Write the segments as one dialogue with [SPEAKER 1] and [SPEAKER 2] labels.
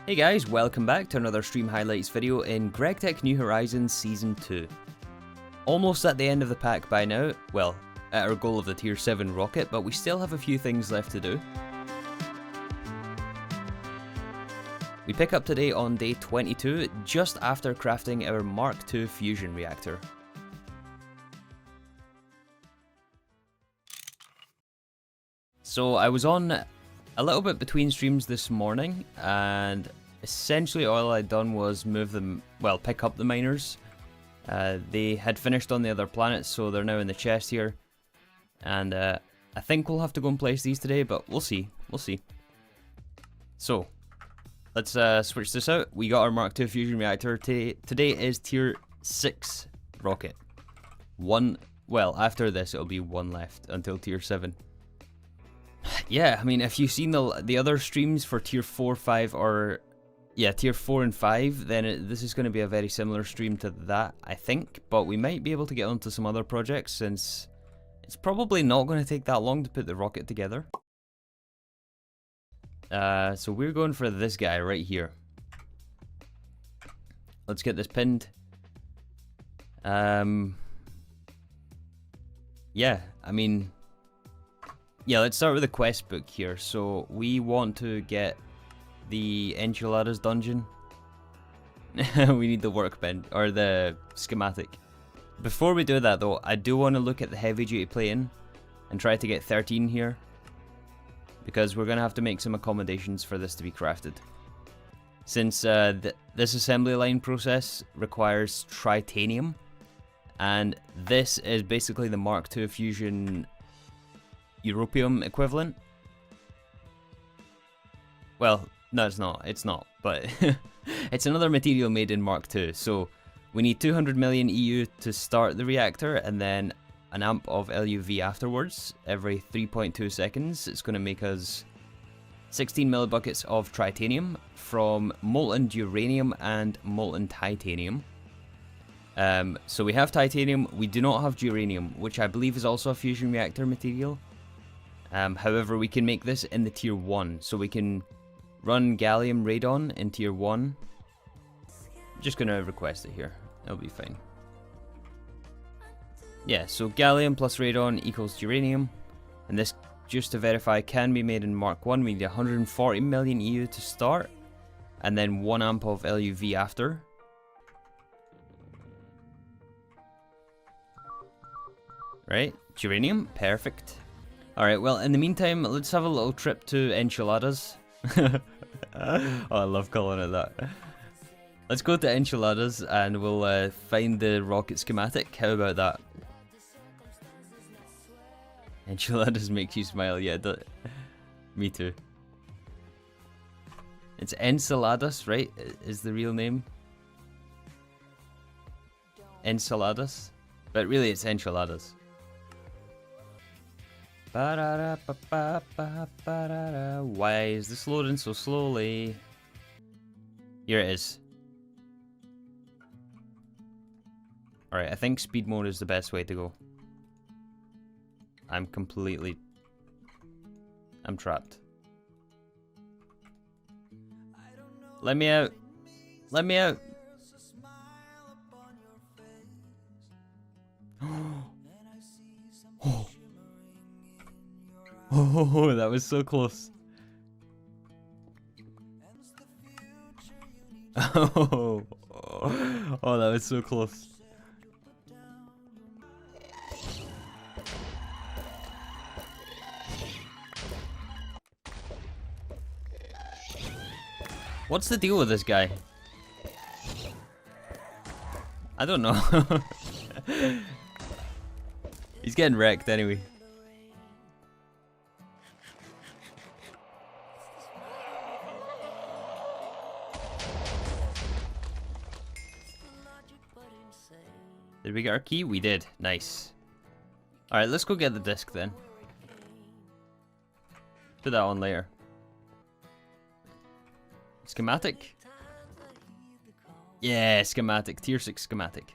[SPEAKER 1] Hey guys, welcome back to another stream highlights video in Gregtech New Horizons Season 2. Almost at the end of the pack by now, well, at our goal of the Tier 7 rocket, but we still have a few things left to do. We pick up today on day 22, just after crafting our Mark II fusion reactor. So I was on a little bit between streams this morning, and essentially all I'd done was move them, well, pick up the miners. They had finished on the other planets, so they're now in the chest here. And I think we'll have to go and place these today, but we'll see. We'll see. So, let's switch this out. We got our Mark II fusion reactor. Today is Tier 6 rocket. Well, after this it'll be one left until Tier 7. Yeah, I mean, if you've seen the other streams for Tier 4, 5, or... yeah, Tier 4 and 5, then this is going to be a very similar stream to that, I think. But we might be able to get onto some other projects, since it's probably not going to take that long to put the rocket together. So we're going for this guy right here. Let's get this pinned. Yeah, I mean... yeah, let's start with the quest book here. So we want to get the Enchiladas dungeon. We need the workbench, or the schematic. Before we do that though, I do want to look at the heavy duty plane and try to get 13 here, because we're going to have to make some accommodations for this to be crafted. Since this assembly line process requires tritanium, and this is basically the Mark II fusion europium equivalent. Well, no, it's not, but it's another material made in Mark II. So we need 200 million EU to start the reactor, and then an amp of LUV afterwards every 3.2 seconds. It's going to make us 16 millibuckets of tritanium from molten uranium and molten titanium. So we have titanium, we do not have uranium, which I believe is also a fusion reactor material. However, we can make this in the Tier 1, so we can run gallium radon in Tier 1. I'm just going to request it here, it'll be fine. Yeah, so gallium plus radon equals uranium, and this, just to verify, can be made in Mark 1. We need 140 million EU to start, and then 1 amp of LUV after. Right, uranium, perfect. Alright, well, in the meantime, let's have a little trip to Enchiladas. Oh, I love calling it that. Let's go to Enchiladas and we'll find the rocket schematic. How about that? Enchiladas makes you smile, yeah, me too. It's Enchiladas, right? Is the real name? Enchiladas? But really it's Enchiladas. Why is this loading so slowly? Here it is. Alright, I think speed mode is the best way to go. I'm trapped. Let me out. Let me out. Oh, that was so close. Oh, that was so close. What's the deal with this guy? I don't know. He's getting wrecked anyway. Did we get our key? We did. Nice. Alright, let's go get the disc then. Put that on later. Schematic? Yeah, schematic. Tier 6 schematic.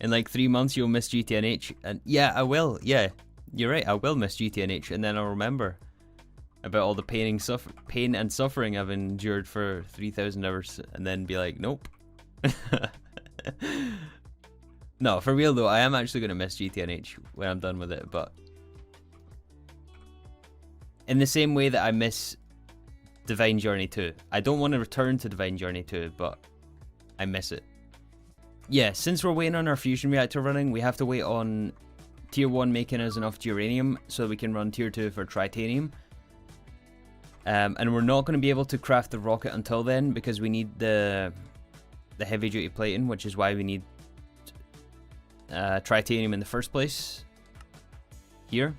[SPEAKER 1] In like 3 months you'll miss GTNH. And yeah, I will. Yeah, you're right. I will miss GTNH, and then I'll remember. about all the pain and suffering I've endured for 3,000 hours, and then be like, nope. No, for real though, I am actually going to miss GTNH when I'm done with it, but in the same way that I miss Divine Journey 2. I don't want to return to Divine Journey 2, but I miss it. Yeah, since we're waiting on our fusion reactor running, we have to wait on Tier 1 making us enough uranium so we can run Tier 2 for Tritanium. And we're not going to be able to craft the rocket until then because we need the heavy duty plating, which is why we need Tritanium in the first place. Here.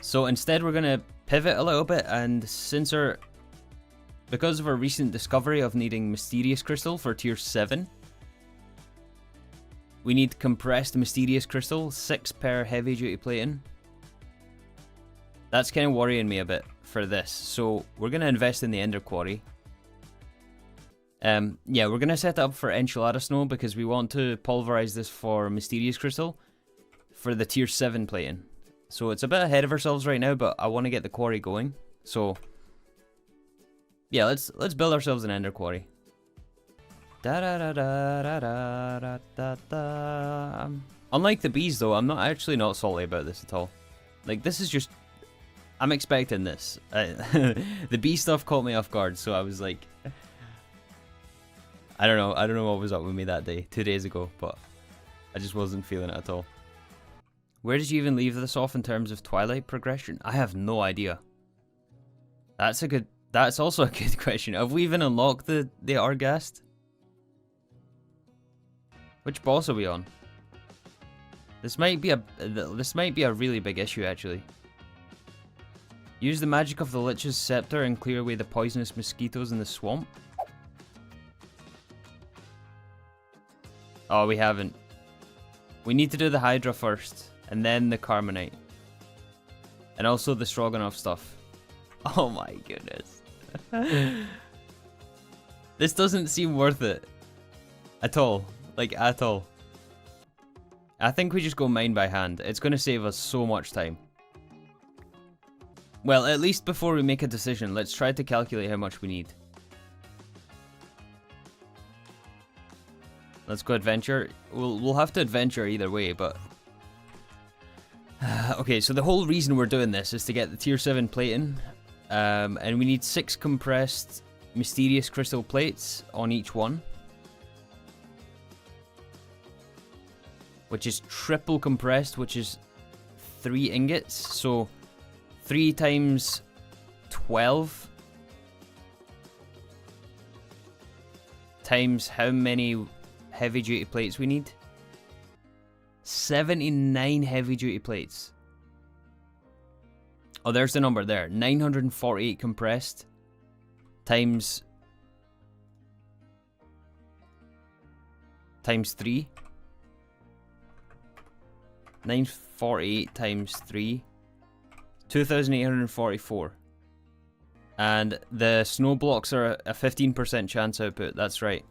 [SPEAKER 1] So instead we're going to pivot a little bit, and because of our recent discovery of needing Mysterious Crystal for Tier 7, we need compressed Mysterious Crystal, 6 per heavy duty plating. That's kind of worrying me a bit for this, so we're going to invest in the Ender Quarry. Yeah, we're going to set it up for Enchilada Snow because we want to pulverize this for Mysterious Crystal for the Tier 7 plating. So it's a bit ahead of ourselves right now, but I want to get the quarry going. So yeah, let's build ourselves an Ender Quarry. Unlike the bees though, I'm not salty about this at all. Like, this is just, I'm expecting this. The bee stuff caught me off guard, so I was like, I don't know what was up with me that day, 2 days ago, but I just wasn't feeling it at all. Where did you even leave this off in terms of Twilight progression? I have no idea. That's also a good question. Have we even unlocked the Arghast? Which boss are we on? This might be a really big issue actually. Use the magic of the Lich's scepter and clear away the poisonous mosquitoes in the swamp. Oh, we haven't. We need to do the Hydra first, and then the Carmonite. And also the Stroganoff stuff. Oh my goodness. This doesn't seem worth it. At all. Like, at all. I think we just go mine by hand. It's going to save us so much time. Well, at least before we make a decision, let's try to calculate how much we need. Let's go adventure. We'll have to adventure either way, but okay, so the whole reason we're doing this is to get the Tier 7 plating, and we need 6 compressed Mysterious Crystal plates on each one, which is triple compressed, which is 3 ingots, so 3 times 12 times how many heavy duty plates we need? 79 heavy duty plates. Oh, there's the number there. 948 compressed times 3. 948 times 3. 2,844. And the snow blocks are a 15% chance output, that's right.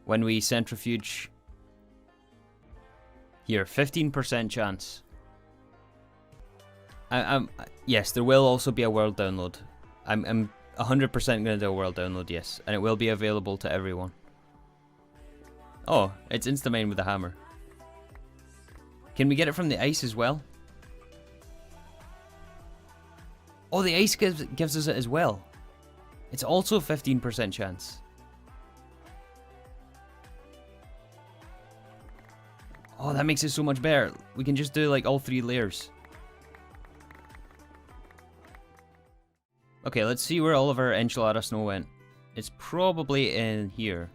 [SPEAKER 1] When we centrifuge here, 15% chance. Yes, there will also be a world download. I'm 100% going to do a world download, yes, and it will be available to everyone. Oh, it's Instamine with a hammer. Can we get it from the ice as well? Oh, the ice gives us it as well. It's also 15% chance. Oh, that makes it so much better. We can just do like all 3 layers. Okay, let's see where all of our Enchilada Snow went. It's probably in here.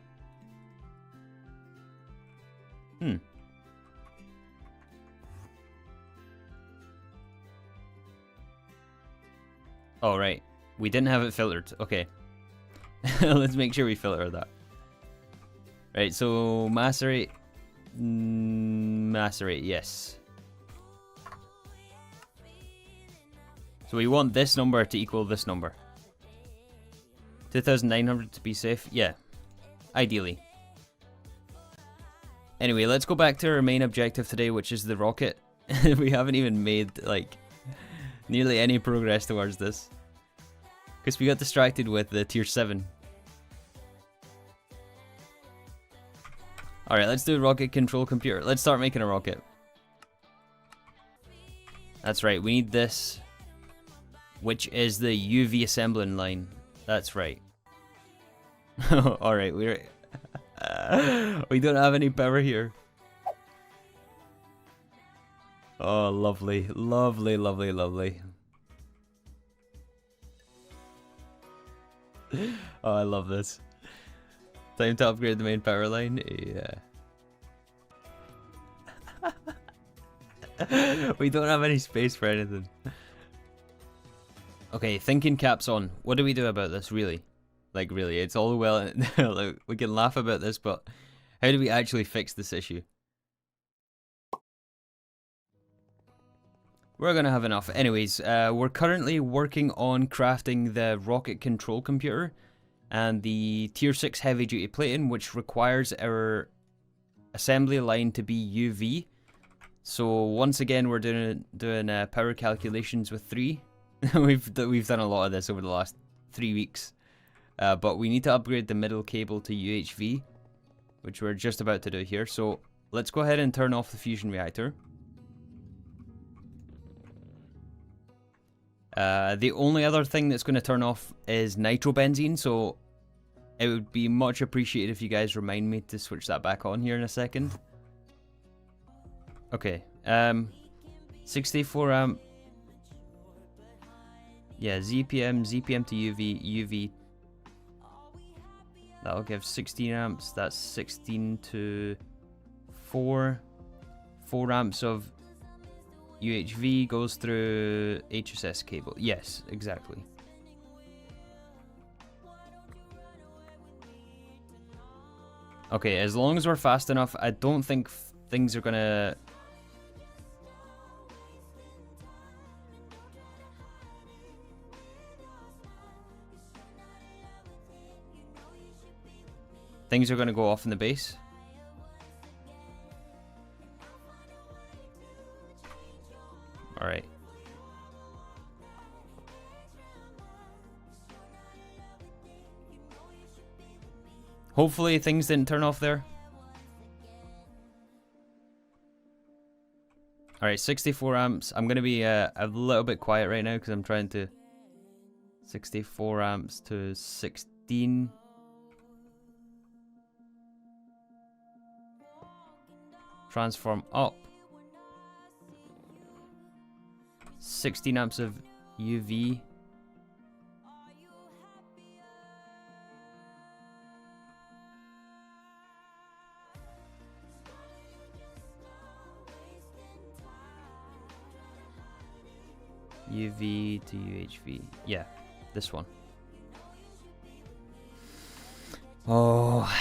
[SPEAKER 1] Oh, right. We didn't have it filtered. Okay. Let's make sure we filter that. Right, so macerate. Macerate, yes. So we want this number to equal this number. 2,900 to be safe? Yeah. Ideally. Anyway, let's go back to our main objective today, which is the rocket. We haven't even made, like, nearly any progress towards this. Because we got distracted with the tier 7. Alright, let's do a rocket control computer. Let's start making a rocket. That's right, we need this, which is the UV assembling line. That's right. Alright, we don't have any power here. Oh, lovely. Lovely, lovely, lovely. Oh, I love this. Time to upgrade the main power line? Yeah. We don't have any space for anything. Okay, thinking caps on. What do we do about this, really? Like, really, it's all well... like, we can laugh about this, but how do we actually fix this issue? We're gonna have enough. Anyways, we're currently working on crafting the rocket control computer and the tier 6 heavy duty plating, which requires our assembly line to be UV. So once again, we're doing power calculations with 3. we've done a lot of this over the last 3 weeks, but we need to upgrade the middle cable to UHV, which we're just about to do here. So let's go ahead and turn off the fusion reactor. The only other thing that's going to turn off is nitrobenzene, so it would be much appreciated if you guys remind me to switch that back on here in a second. Okay, 64 amp. Yeah, ZPM to UV. That'll give 16 amps. That's 16 to 4 amps of UHV goes through HSS cable. Yes, exactly. Okay, as long as we're fast enough, I don't think things are gonna... Things are gonna go off in the base. Alright. Hopefully things didn't turn off there. Alright, 64 amps. I'm going to be a little bit quiet right now because I'm trying to... 64 amps to 16. Transform up. 16 amps of UV. UV to UHV. Yeah, this one. Oh.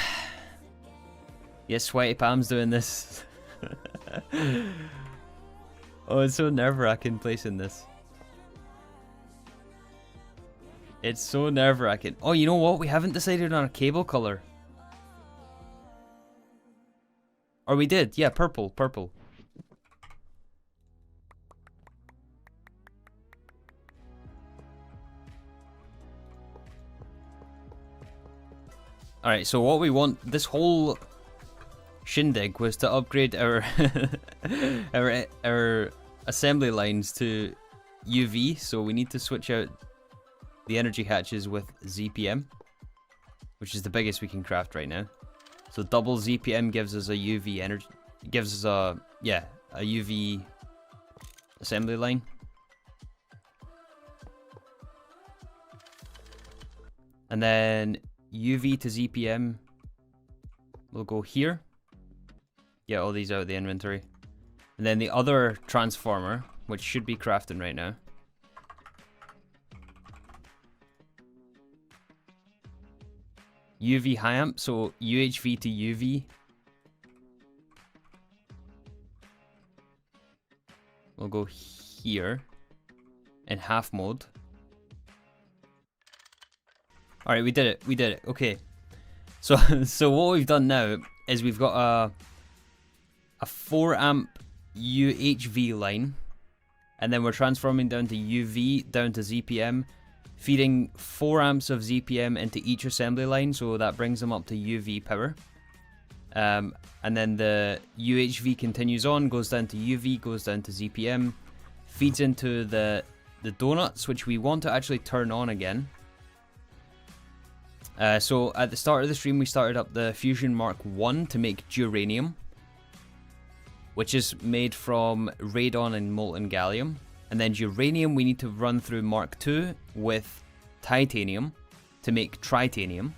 [SPEAKER 1] Yes, sweaty palms doing this. Oh, it's so nerve-wracking placing this. It's so nerve-wracking. Oh, you know what? We haven't decided on a cable color. Or we did. Yeah, purple. Purple. Alright, so what we want... This whole shindig was to upgrade our our assembly lines to UV, so we need to switch out the energy hatches with ZPM, which is the biggest we can craft right now. So double ZPM gives us a UV energy, gives us a UV assembly line. And then UV to ZPM will go here. Get all these out of the inventory. And then the other transformer, which should be crafting right now. UV high amp, so UHV to UV. We'll go here in half mode. Alright, we did it. We did it. Okay. So what we've done now is we've got a 4 amp UHV line and then we're transforming down to UV, down to ZPM, feeding 4 amps of ZPM into each assembly line, so that brings them up to UV power. And then the UHV continues on, goes down to UV, goes down to ZPM, feeds into the donuts, which we want to actually turn on again. So at the start of the stream, we started up the Fusion Mark 1 to make Duranium, which is made from radon and molten gallium. And then Uranium we need to run through Mark 2 with titanium to make Tritanium.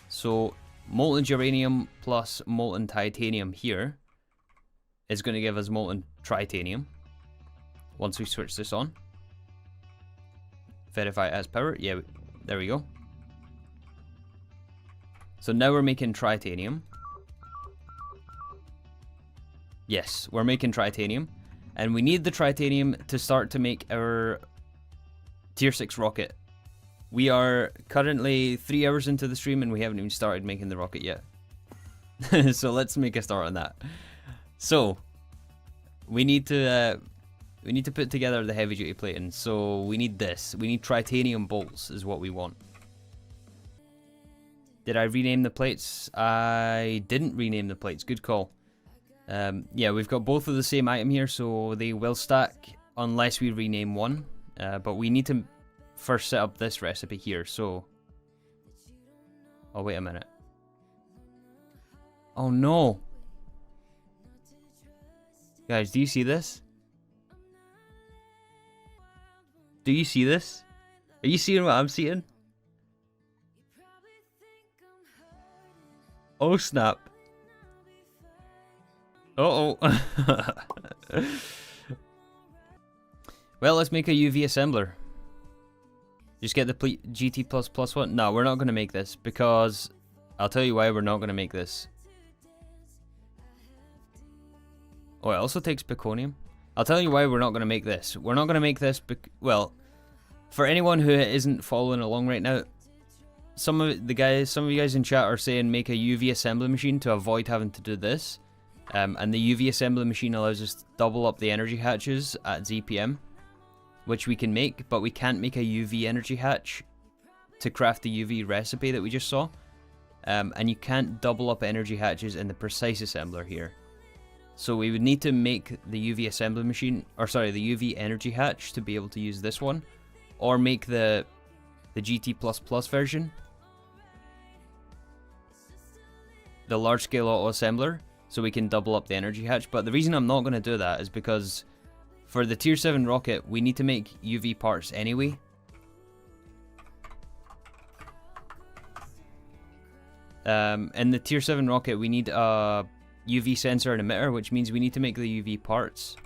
[SPEAKER 1] So molten Uranium plus molten titanium here is going to give us molten Tritanium once we switch this on. Verify as power. Yeah, there we go. So now we're making Tritanium. Yes, we're making Tritanium. And we need the Tritanium to start to make our Tier 6 rocket. We are currently 3 hours into the stream and we haven't even started making the rocket yet. So let's make a start on that. So we need to put together the heavy duty plating. So we need this. We need Tritanium bolts is what we want. Did I rename the plates? I didn't rename the plates. Good call. Yeah, we've got both of the same item here, so they will stack unless we rename one. But we need to first set up this recipe here, so... Oh, wait a minute. Oh, no. Guys, do you see this? Do you see this? Are you seeing what I'm seeing? Oh, snap. Uh-oh. Well, let's make a UV assembler. Just get the GT++ one. No, we're not going to make this because... I'll tell you why we're not going to make this. Oh, it also takes Peconium. I'll tell you why we're not going to make this. We're not going to make this... Well, for anyone who isn't following along right now, some of you guys in chat are saying make a UV assembly machine to avoid having to do this. And the UV assembly machine allows us to double up the energy hatches at ZPM, which we can make, but we can't make a UV energy hatch to craft the UV recipe that we just saw. And you can't double up energy hatches in the precise assembler here. So we would need to make the UV assembly machine, or sorry, the UV energy hatch to be able to use this one, or make the GT++ version, the large scale auto assembler, so we can double up the energy hatch. But the reason I'm not going to do that is because for the tier 7 rocket we need to make UV parts anyway. In the tier 7 rocket we need a UV sensor and emitter, which means we need to make the UV parts,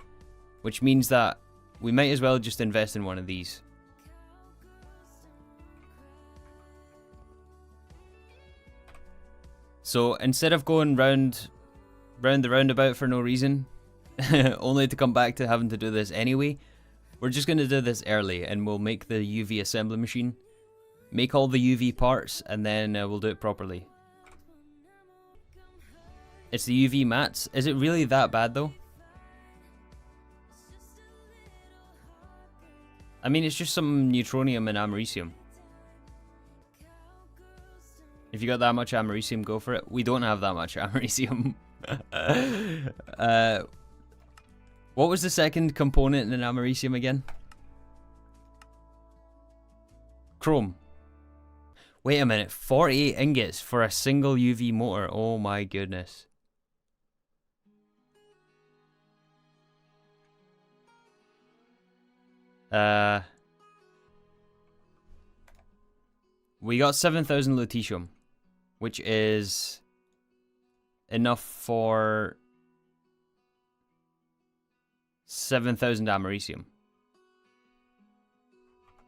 [SPEAKER 1] which means that we might as well just invest in one of these. So instead of going round the roundabout for no reason, only to come back to having to do this anyway, we're just going to do this early and we'll make the UV assembly machine, make all the UV parts, and then we'll do it properly. It's the UV mats. Is it really that bad though? I mean, it's just some neutronium and americium. If you got that much americium, go for it. We don't have that much americium. What was the second component in an americium again? Chrome. Wait a minute, 48 ingots for a single UV motor. Oh my goodness. We got 7,000 lutetium, which is enough for 7,000 americium,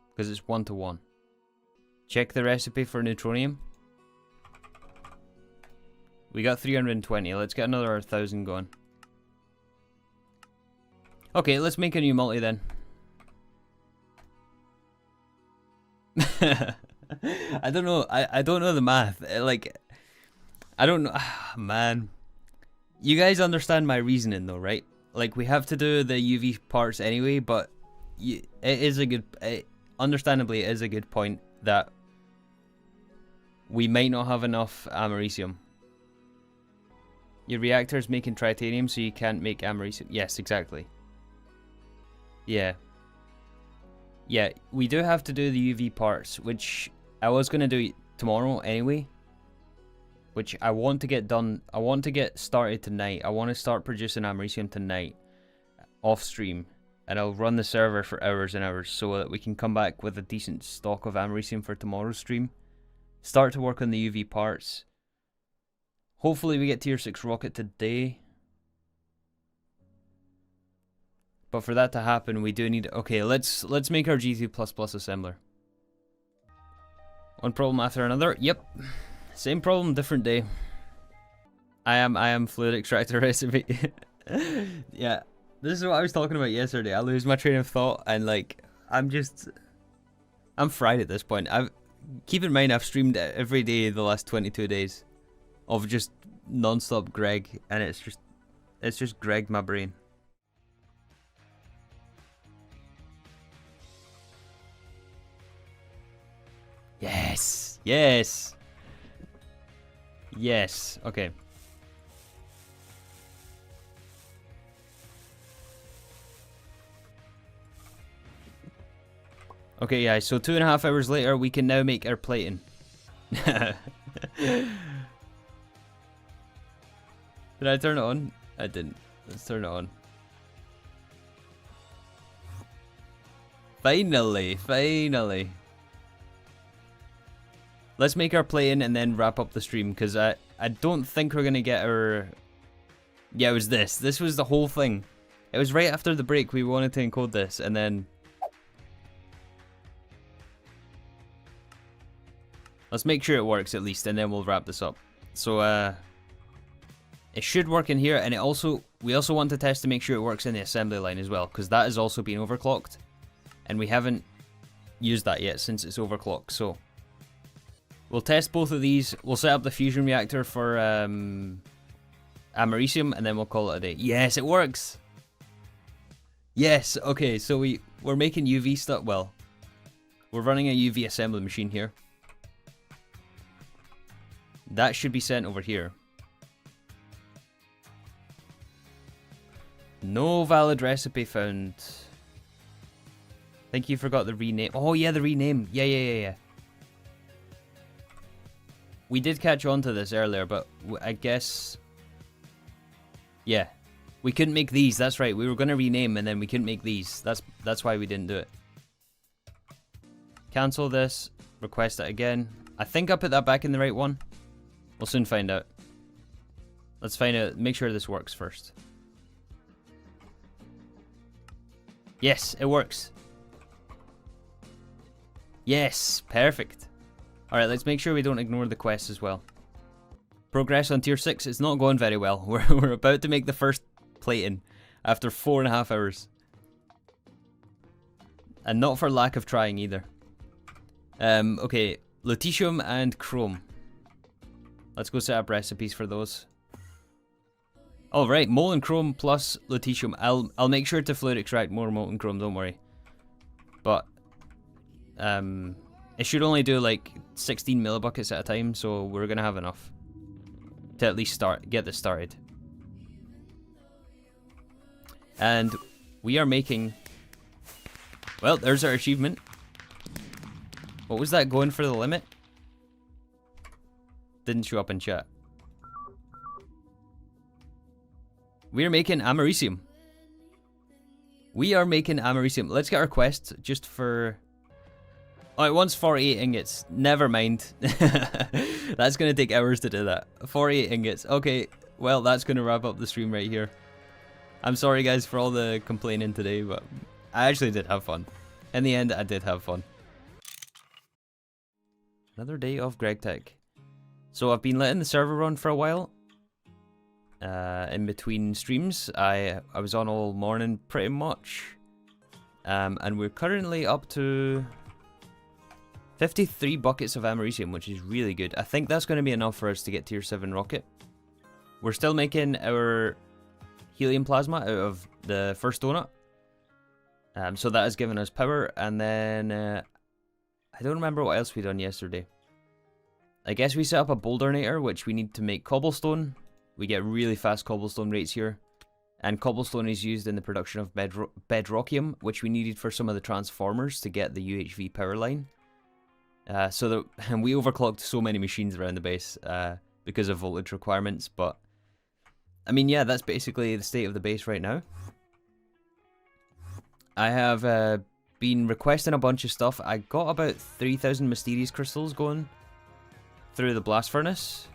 [SPEAKER 1] because it's 1-to-1. Check the recipe for neutronium. We got 320. Let's get another 1,000 going. Okay, let's make a new multi then. I don't know. I don't know the math. Like, I don't know. Man, you guys understand my reasoning though, right? like we have to do the UV parts anyway, but it is a good, understandably it is a good point that we might not have enough americium. Your reactor is making titanium, so you can't make americium. Yes, exactly. Yeah. Yeah, we do have to do the UV parts, which I was going to do tomorrow anyway. Which I want to get done. I want to get started tonight. I want to start producing americium tonight. Off stream. And I'll run the server for hours and hours so that we can come back with a decent stock of americium for tomorrow's stream. Start to work on the UV parts. Hopefully we get tier 6 rocket today. But for that to happen, we do need... Okay, let's make our G2++ assembler. One problem after another. Yep. Same problem, different day. I am fluid extractor recipe. Yeah. This is what I was talking about yesterday. I lose my train of thought and like I'm fried at this point. Keep in mind I've streamed every day the last 22 days of just non-stop Greg, and it's just Greg my brain. Yes. Yes. Yes. Okay. Okay, yeah, so 2.5 hours later, we can now make our plating. Did I turn it on? I didn't. Let's turn it on. Finally, finally. Let's make our plating and then wrap up the stream, because I don't think we're going to get our... Yeah, it was this. This was the whole thing. It was right after the break we wanted to encode this, and then... Let's make sure it works at least, and then we'll wrap this up. So, it should work in here, and we also want to test to make sure it works in the assembly line as well, because that has also been overclocked, and we haven't used that yet since it's overclocked. So, we'll test both of these. We'll set up the fusion reactor for americium, and then we'll call it a day. Yes, it works. Yes. Okay, so we're making UV stuff. Well, we're running a UV assembly machine here. That should be sent over here. No valid recipe found. I think you forgot the rename. Oh yeah, the rename. Yeah. We did catch on to this earlier, but I guess... Yeah. We couldn't make these, that's right. We were going to rename and then we couldn't make these. That's why we didn't do it. Cancel this. Request it again. I think I put that back in the right one. We'll soon find out. Let's find out. Make sure this works first. Yes, it works. Yes, perfect. Alright, let's make sure we don't ignore the quest as well. Progress on tier 6 is not going very well. We're about to make the first plating after 4.5 hours. And not for lack of trying either. Okay, lutetium and chrome. Let's go set up recipes for those. Alright, molten chrome plus lutetium. I'll make sure to fluid extract more molten chrome, don't worry. But it should only do like 16 millibuckets at a time, so we're gonna have enough to at least get this started. And we are making... Well, there's our achievement. What was that, going for the limit? Didn't show up in chat. We are making americium. We are making americium. Let's get our quest just for... Oh, it wants 48 ingots. Never mind. That's going to take hours to do that. 48 ingots. Okay, well, that's going to wrap up the stream right here. I'm sorry, guys, for all the complaining today, but I actually did have fun. In the end, I did have fun. Another day of Gregtech. So I've been letting the server run for a while. In between streams, I was on all morning pretty much. And we're currently up to 53 buckets of americium, which is really good. I think that's going to be enough for us to get tier 7 rocket. We're still making our helium plasma out of the first donut. So that has given us power, and then I don't remember what else we done yesterday. I guess we set up a bouldernator, which we need to make cobblestone. We get really fast cobblestone rates here. And cobblestone is used in the production of bedrockium, which we needed for some of the transformers to get the UHV power line. And we overclocked so many machines around the base because of voltage requirements. But, I mean, yeah, that's basically the state of the base right now. I have been requesting a bunch of stuff. I got about 3,000 mysterious crystals going through the blast furnace,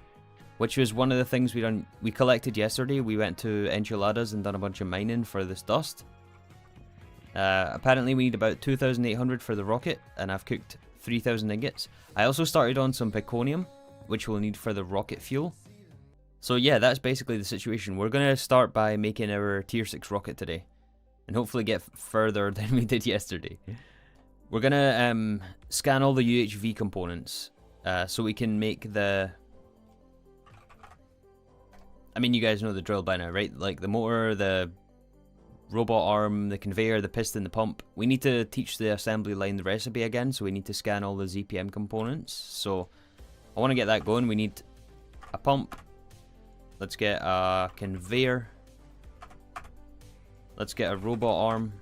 [SPEAKER 1] which was one of the things we collected yesterday. We went to Enchiladas and done a bunch of mining for this dust. Apparently we need about 2,800 for the rocket, and I've cooked 3,000 ingots. I also started on some peconium, which we'll need for the rocket fuel. So yeah, that's basically the situation. We're going to start by making our tier 6 rocket today, and hopefully get further than we did yesterday. We're going to scan all the UHV components, so we can make the... I mean, you guys know the drill by now, right? Like the motor, the robot arm, the conveyor, the piston, the pump. We need to teach the assembly line the recipe again, so we need to scan all the ZPM components. So I want to get that going. We need a pump. Let's get a conveyor. Let's get a robot arm.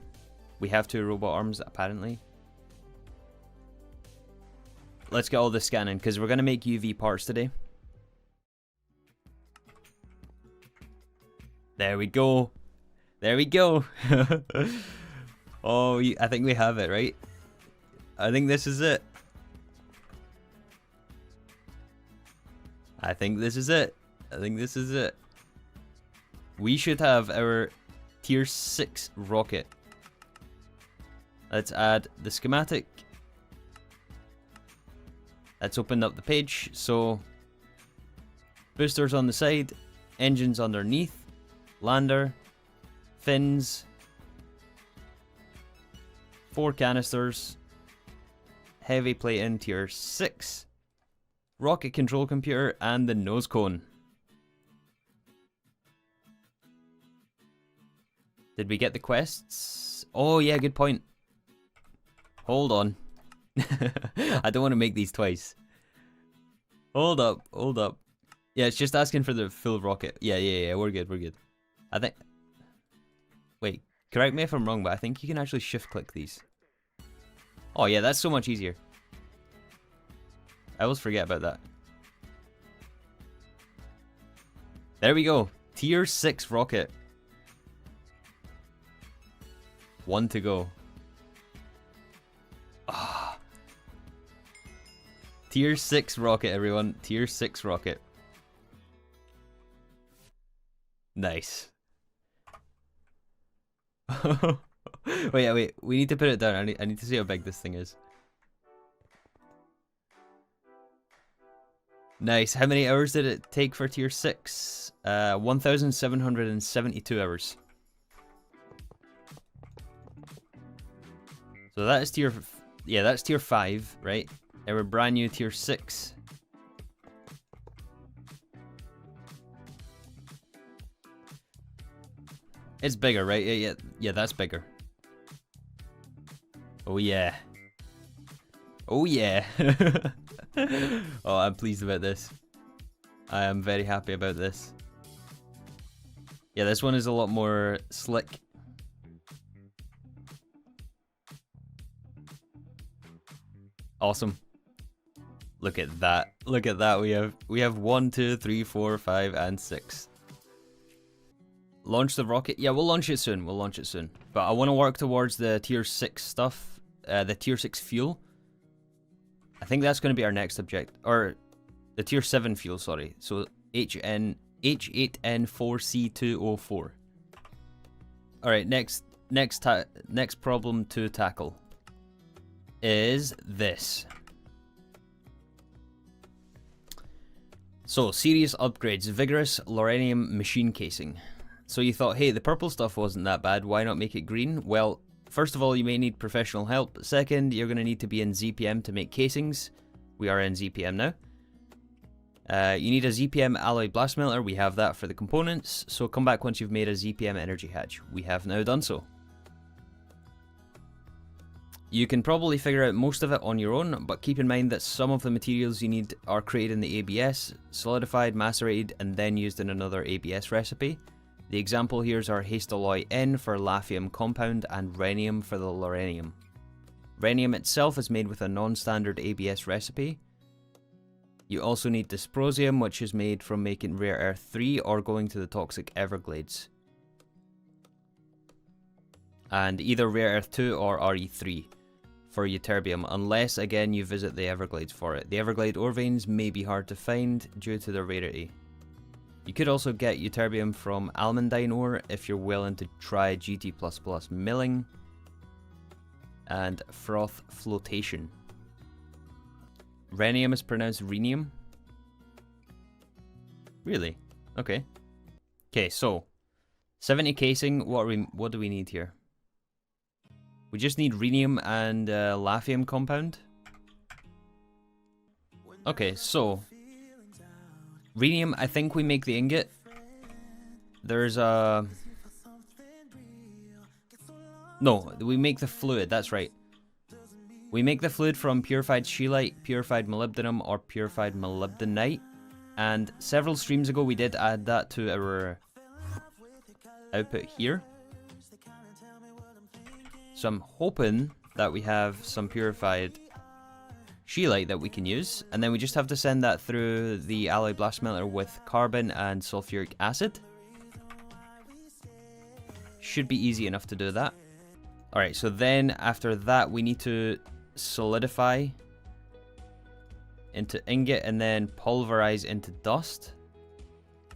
[SPEAKER 1] We have 2 robot arms, apparently. Let's get all this scanning, because we're going to make UV parts today. There we go. There we go. Oh, I think we have it, right? I think this is it. I think this is it. I think this is it. We should have our tier 6 rocket. Let's add the schematic. Let's open up the page. So, boosters on the side, engines underneath, lander, fins, 4 canisters, heavy plate in tier 6, rocket control computer, and the nose cone. Did we get the quests? Oh yeah, good point. Hold on. I don't want to make these twice. Hold up, hold up. Yeah, it's just asking for the full rocket. Yeah, we're good, we're good. I think... Wait, correct me if I'm wrong, but I think you can actually shift click these. Oh yeah, that's so much easier. I always forget about that. There we go. Tier 6 rocket. 1 to go. Ah. Tier 6 rocket, everyone. Tier 6 rocket. Nice. Wait. We need to put it down. I need to see how big this thing is. Nice. How many hours did it take for tier 6? 1,772 hours. So that is tier... Yeah, that's tier 5, right? Our brand new tier 6. It's bigger, right? Yeah, that's bigger. Oh yeah. Oh yeah. Oh, I'm pleased about this. I am very happy about this. Yeah, this one is a lot more slick. Awesome. Look at that. Look at that. We have 1, 2, 3, 4, 5, and 6. Launch the rocket. Yeah, we'll launch it soon. We'll launch it soon. But I want to work towards the tier 6 stuff. The tier 6 fuel. I think that's going to be our next objective. Or the tier 7 fuel, sorry. So H8N4C204. Alright, next problem to tackle is this. So, serious upgrades. Vigorous Lorenium machine casing. So you thought, hey, the purple stuff wasn't that bad, why not make it green? Well, first of all, you may need professional help. Second, you're going to need to be in ZPM to make casings. We are in ZPM now. You need a ZPM alloy blast smelter. We have that for the components. So come back once you've made a ZPM energy hatch. We have now done so. You can probably figure out most of it on your own, but keep in mind that some of the materials you need are created in the ABS, solidified, macerated, and then used in another ABS recipe. The example here is our Hastaloy N for Lafium compound and Rhenium for the Lorenium. Rhenium itself is made with a non-standard ABS recipe. You also need Dysprosium, which is made from making Rare Earth 3 or going to the Toxic Everglades. And either Rare Earth 2 or RE3 for Ytterbium, unless again you visit the Everglades for it. The Everglade ore veins may be hard to find due to their rarity. You could also get Ytterbium from Almandine ore if you're willing to try GT++ milling and froth flotation. Rhenium is pronounced rhenium. Really? Okay. Okay, so 70 casing. What do we need here? We just need rhenium and Lafium compound. Okay, so rhenium. I think we make the ingot. There's a no. We make the fluid. That's right. We make the fluid from purified scheelite, purified molybdenum, or purified molybdenite. And several streams ago we did add that to our output here. So I'm hoping that we have some purified scheelite that we can use. And then we just have to send that through the alloy blast smelter with carbon and sulfuric acid. Should be easy enough to do that. Alright, so then after that we need to solidify into ingot and then pulverize into dust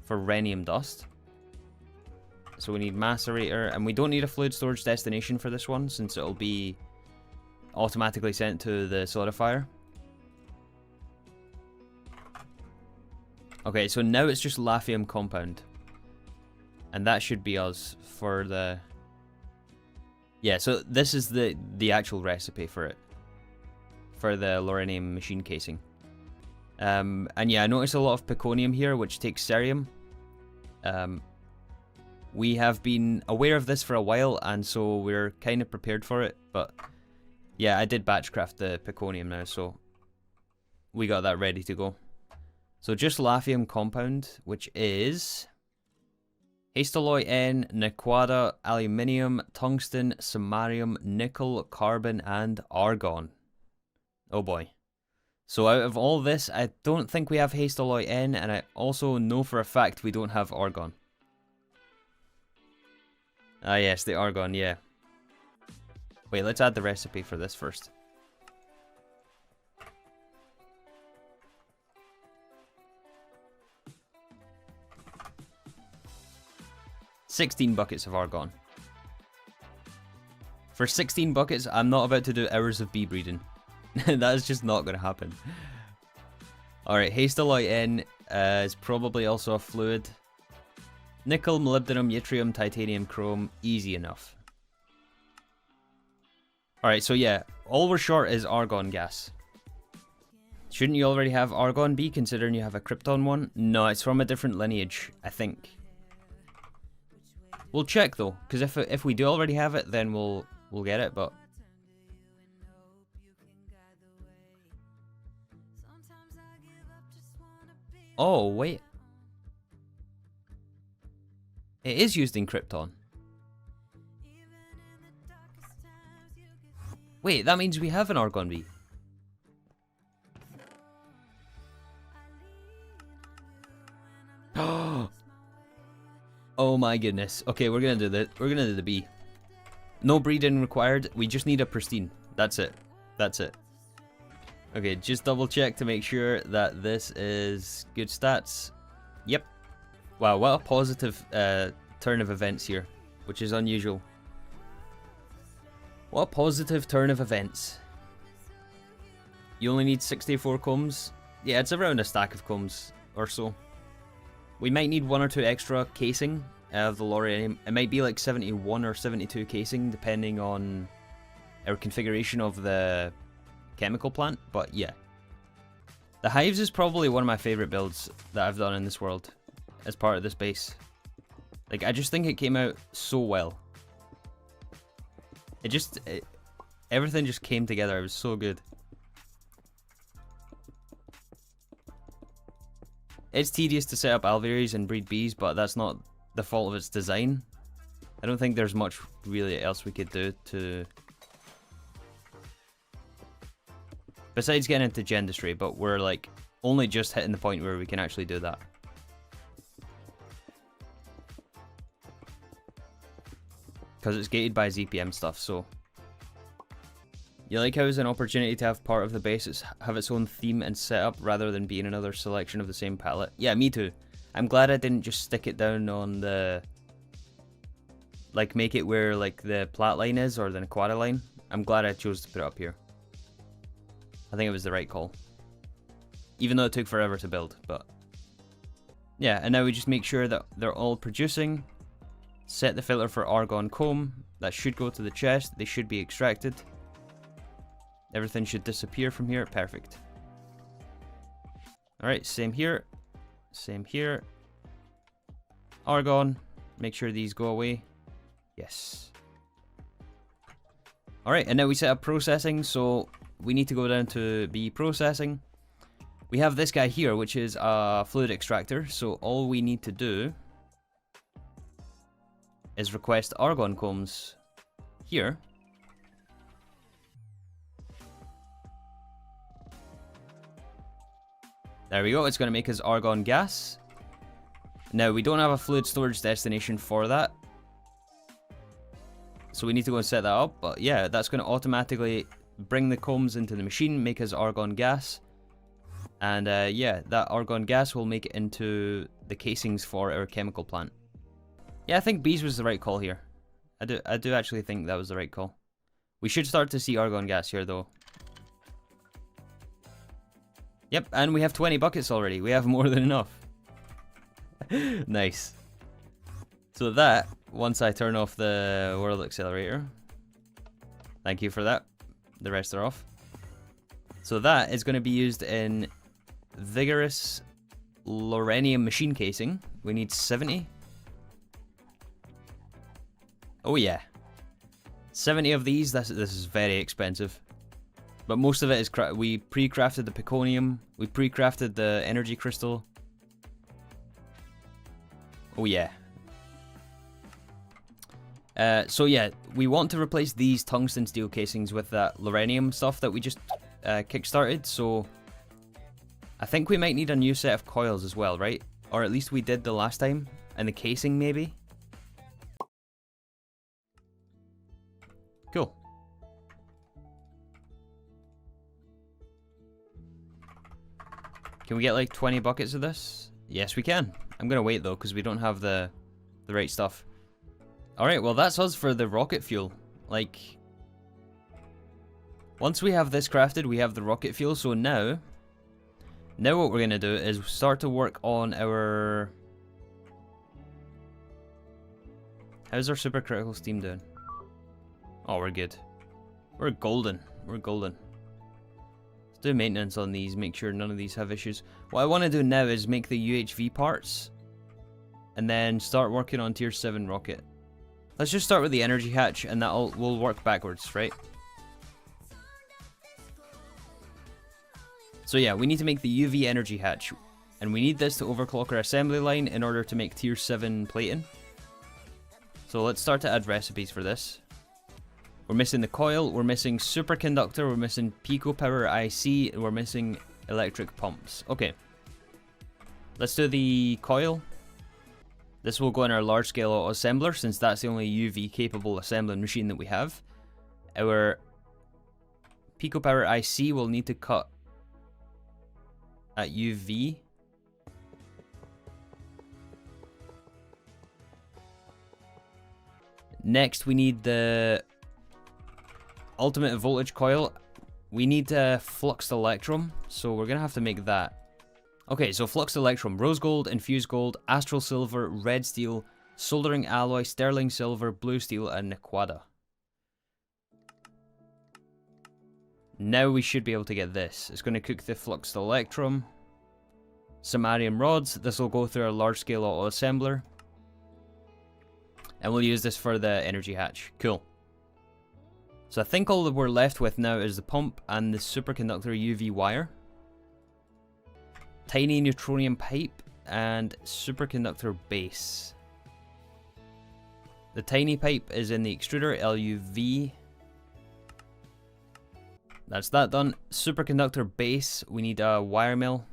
[SPEAKER 1] for rhenium dust. So we need macerator, and we don't need a fluid storage destination for this one since it'll be automatically sent to the solidifier. Okay, so now it's just Lafium compound. And that should be us for the... Yeah, so this is the actual recipe for it. For the Lorenium machine casing. And yeah, I noticed a lot of peconium here, which takes cerium. We have been aware of this for a while, and so we're kind of prepared for it. But yeah, I did batch craft the peconium now, so we got that ready to go. So just Lafium compound, which is Hastaloy N, Nequada, Aluminium, Tungsten, Samarium, Nickel, Carbon, and Argon. Oh boy. So out of all this, I don't think we have Hastaloy N, and I also know for a fact we don't have Argon. Ah yes, the Argon, yeah. Wait, let's add the recipe for this first. $16 buckets of Argon. For 16 buckets, I'm not about to do hours of bee breeding. That is just not going to happen. Alright, Hastaloy N is probably also a fluid. Nickel, molybdenum, yttrium, titanium, chrome. Easy enough. Alright, so yeah, all we're short is argon gas. Shouldn't you already have Argon B, considering you have a Krypton one? No, it's from a different lineage, I think. We'll check though, because if we do already have it, then we'll get it, but... Oh, wait. It is used in Krypton. Wait, that means we have an Argon B. Oh my goodness. Okay, we're gonna do that. We're gonna do the B. No breeding required. We just need a pristine. That's it. That's it. Okay, just double check to make sure that this is good stats. Yep. Wow, what a positive turn of events here, which is unusual. What a positive turn of events. You only need 64 combs. Yeah, it's around a stack of combs or so. We might need 1 or 2 extra casing of the Lorenium. It might be like 71 or 72 casing, depending on our configuration of the chemical plant, but yeah. The hives is probably one of my favorite builds that I've done in this world as part of this base. Like, I just think it came out so well. Everything just came together. It was so good. It's tedious to set up alveoles and breed bees, but that's not the fault of its design. I don't think there's much really else we could do to... Besides getting into gendistry, but we're like only just hitting the point where we can actually do that. Because it's gated by ZPM stuff, so... You like how it's an opportunity to have part of the base have its own theme and setup rather than being another selection of the same palette? Yeah, me too. I'm glad I didn't just stick it down on the... Like, make it where, like, the plat line is, or the Nequada line. I'm glad I chose to put it up here. I think it was the right call. Even though it took forever to build, but... Yeah, and now we just make sure that they're all producing. Set the filter for argon comb. That should go to the chest. They should be extracted. Everything should disappear from here. Perfect. Alright, same here. Same here. Argon. Make sure these go away. Yes. Alright, and now we set up processing, so we need to go down to be processing. We have this guy here, which is a fluid extractor, so all we need to do is request argon combs here. There we go, it's going to make us argon gas. Now, we don't have a fluid storage destination for that, so we need to go and set that up, but yeah, that's going to automatically bring the combs into the machine, make us argon gas, and yeah, that argon gas will make it into the casings for our chemical plant. Yeah, I think bees was the right call here. I do actually think that was the right call. We should start to see argon gas here, though. Yep, and we have 20 buckets already. We have more than enough. Nice. So that, once I turn off the world accelerator, thank you for that. The rest are off. So that is going to be used in vigorous loranium machine casing. We need 70. Oh yeah. 70 of these. This is very expensive. But most of it is we pre-crafted the peconium. We pre-crafted the energy crystal. Oh yeah. So yeah, we want to replace these tungsten steel casings with that loranium stuff that we just kickstarted. So I think we might need a new set of coils as well, right? Or at least we did the last time. And the casing maybe. Cool. Can we get like 20 buckets of this? Yes, we can. I'm gonna wait though, because we don't have the right stuff. Alright, well that's us for the rocket fuel. Like, once we have this crafted, we have the rocket fuel, so now what we're gonna do is start to work on our... How's our supercritical steam doing? Oh, we're good. We're golden. We're golden. Let's do maintenance on these, make sure none of these have issues. What I want to do now is make the UHV parts, and then start working on tier 7 rocket. Let's just start with the energy hatch, and we'll work backwards, right? So yeah, we need to make the UV energy hatch, and we need this to overclock our assembly line in order to make tier 7 plating. So let's start to add recipes for this. We're missing the coil, we're missing superconductor, we're missing pico power IC, and we're missing electric pumps. Okay. Let's do the coil. This will go in our large scale auto assembler, since that's the only UV capable assembling machine that we have. Our pico power IC will need to cut at UV. Next we need the ultimate voltage coil. We need fluxed electrum, so we're gonna have to make that. Okay, so fluxed electrum, rose gold, infused gold, astral silver, red steel, soldering alloy, sterling silver, blue steel, and Nequada. Now we should be able to get this. It's going to cook the fluxed electrum. Samarium rods. This will go through our large-scale auto-assembler. And we'll use this for the energy hatch. Cool. So I think all that we're left with now is the pump and the superconductor UV wire. Tiny neutronium pipe and superconductor base. The tiny pipe is in the extruder, LUV. That's that done. Superconductor base, we need a wire mill.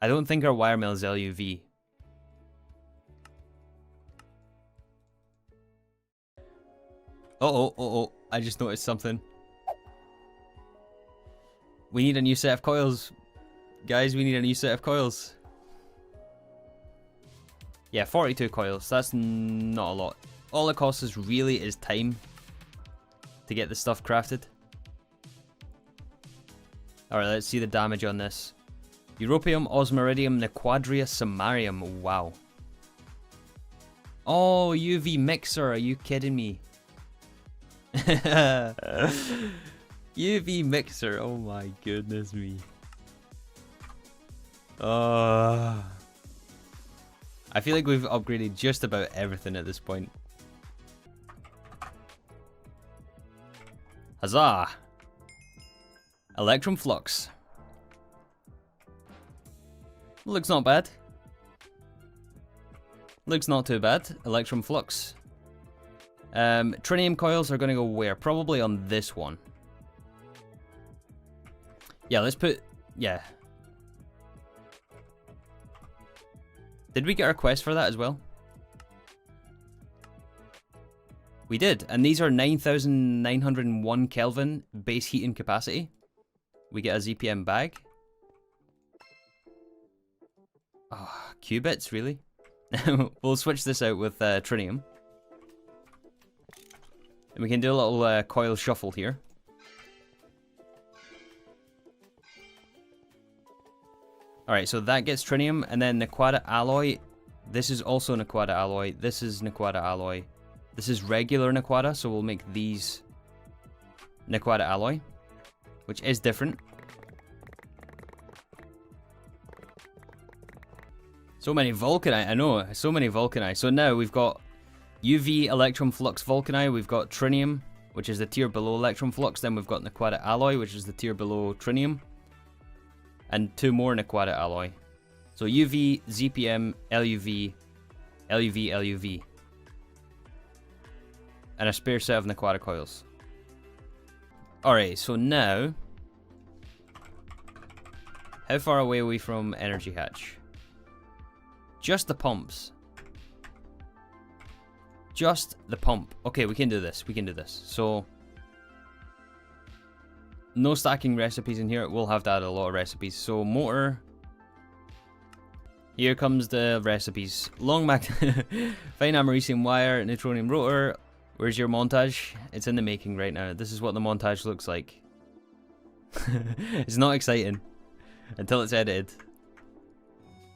[SPEAKER 1] I don't think our wire mill is LUV. Uh-oh, I just noticed something. We need a new set of coils. Guys, we need a new set of coils. Yeah, 42 coils. That's not a lot. All it costs us really is time to get the stuff crafted. Alright, let's see the damage on this. Europium, Osmiridium, Nequadria, Samarium. Wow. Oh, UV mixer. Are you kidding me? UV mixer. Oh my goodness me. I feel like we've upgraded just about everything at this point. Huzzah! Electrum flux. Looks not bad. Looks not too bad. Electrum flux. Trinium coils are going to go where? Probably on this one. Yeah, let's put... Yeah. Did we get our quest for that as well? We did, and these are 9,901 Kelvin base heating capacity. We get a ZPM bag. Oh, qubits, really? We'll switch this out with trinium. And we can do a little coil shuffle here. Alright, so that gets trinium, and then Nequada alloy. This is also Nequada alloy. This is Nequada alloy. This is regular Nequada, so we'll make these Nequada alloy, which is different. So many vulcanite, I know, so many vulcanite. So now we've got UV electrum flux vulcanite, we've got trinium, which is the tier below electrum flux, then we've got Nequada alloy, which is the tier below trinium, and two more Nequada alloy. So UV, ZPM, LUV, LUV, LUV. And a spare set of Nequada coils. Alright, so now... How far away are we from energy hatch? Just the pumps. Just the pump. Okay, we can do this. We can do this. So... No stacking recipes in here. We'll have to add a lot of recipes. So, motor... Here comes the recipes. Long mag... Fine americium wire, neutronium rotor... Where's your montage? It's in the making right now. This is what the montage looks like. It's not exciting until it's edited.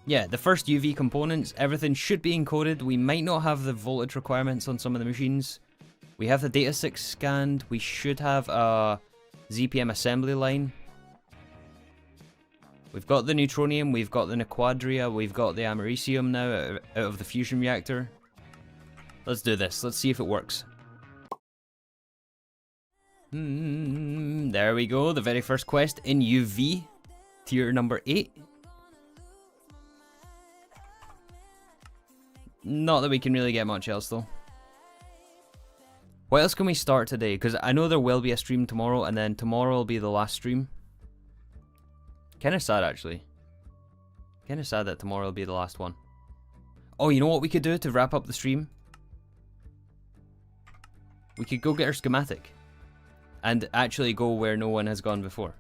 [SPEAKER 1] Yeah, the first UV components, everything should be encoded. We might not have the voltage requirements on some of the machines. We have the data 6 scanned. We should have a ZPM assembly line. We've got the neutronium, we've got the Nequadria, we've got the americium now out of the fusion reactor. Let's do this. Let's see if it works. There we go. The very first quest in UV. Tier number 8. Not that we can really get much else though. What else can we start today? Because I know there will be a stream tomorrow, and then tomorrow will be the last stream. Kind of sad actually. Kind of sad that tomorrow will be the last one. Oh, you know what we could do to wrap up the stream? We could go get our schematic. And actually go where no one has gone before.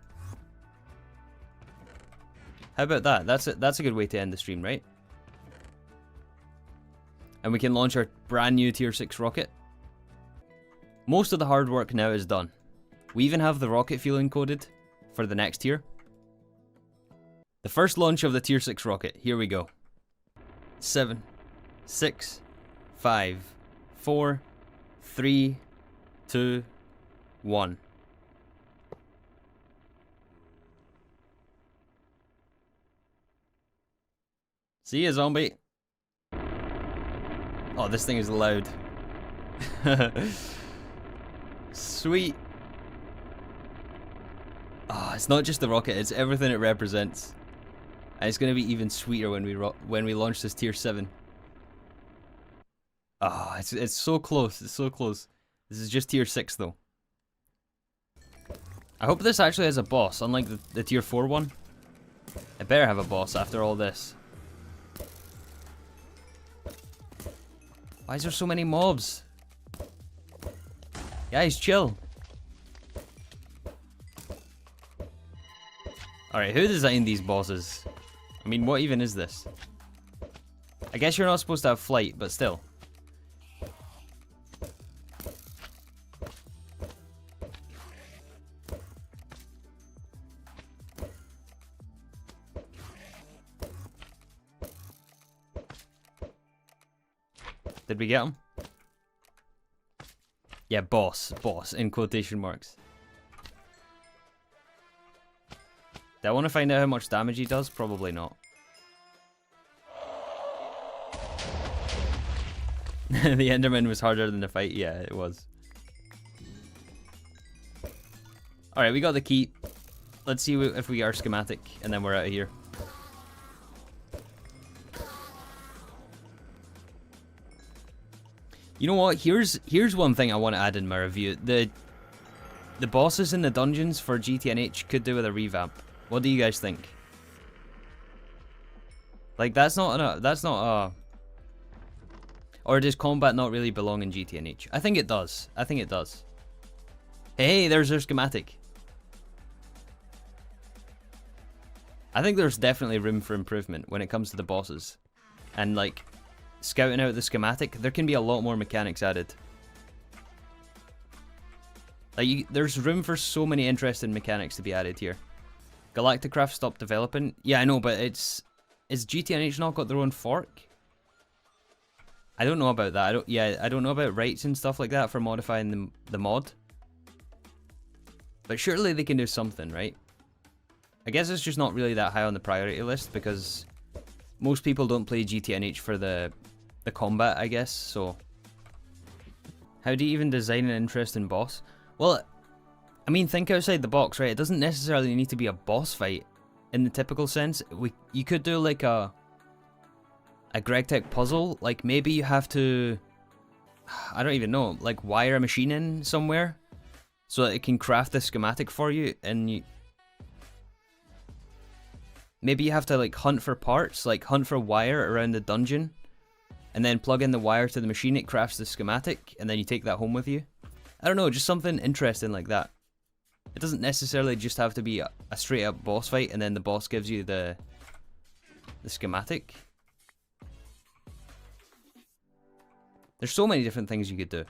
[SPEAKER 1] How about that? That's a good way to end the stream, right? And we can launch our brand new tier 6 rocket. Most of the hard work now is done. We even have the rocket fuel encoded for the next tier. The first launch of the tier 6 rocket. Here we go. 7, 6, 5, 4, 3, 2, 1. See ya, zombie. Oh, this thing is loud. Sweet. Oh, it's not just the rocket, it's everything it represents. And it's gonna be even sweeter when we launch this tier 7. Oh, it's so close, it's so close. This is just tier 6 though. I hope this actually has a boss, unlike the tier 4 one. It better have a boss after all this. Why is there so many mobs? Guys, chill. Alright, who designed these bosses? I mean, what even is this? I guess you're not supposed to have flight, but still. Did we get him? Yeah, boss, in quotation marks. Do I want to find out how much damage he does? Probably not. The Enderman was harder than the fight. Yeah, it was. Alright, we got the key. Let's see if we get our schematic, and then we're out of here. You know what? Here's one thing I want to add in my review. The bosses in the dungeons for GTNH could do with a revamp. What do you guys think? Like, that's not a... Or does combat not really belong in GTNH? I think it does. I think it does. Hey, there's their schematic. I think there's definitely room for improvement when it comes to the bosses. And, like, scouting out the schematic, there can be a lot more mechanics added. Like, there's room for so many interesting mechanics to be added here. Galacticraft stopped developing. Yeah, I know, but is GTNH not got their own fork? I don't know about that. I don't know about rights and stuff like that for modifying the mod. But surely they can do something, right? I guess it's just not really that high on the priority list because most people don't play GTNH for the combat, I guess. So how do you even design an interesting boss? Well, I mean, think outside the box, right? It doesn't necessarily need to be a boss fight in the typical sense. You could do like a Gregtech puzzle. Like maybe you have to, I don't even know, like wire a machine in somewhere so that it can craft the schematic for you, and maybe you have to like hunt for parts, like hunt for wire around the dungeon, and then plug in the wire to the machine, it crafts the schematic, and then you take that home with you. I don't know, just something interesting like that. It doesn't necessarily just have to be a straight up boss fight and then the boss gives you the schematic. There's so many different things you could do.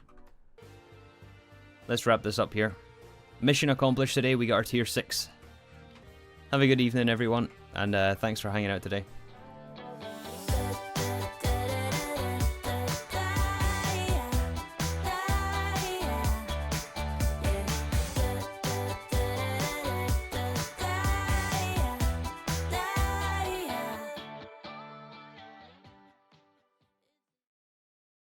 [SPEAKER 1] Let's wrap this up here. Mission accomplished today, we got our tier 6. Have a good evening everyone, and thanks for hanging out today.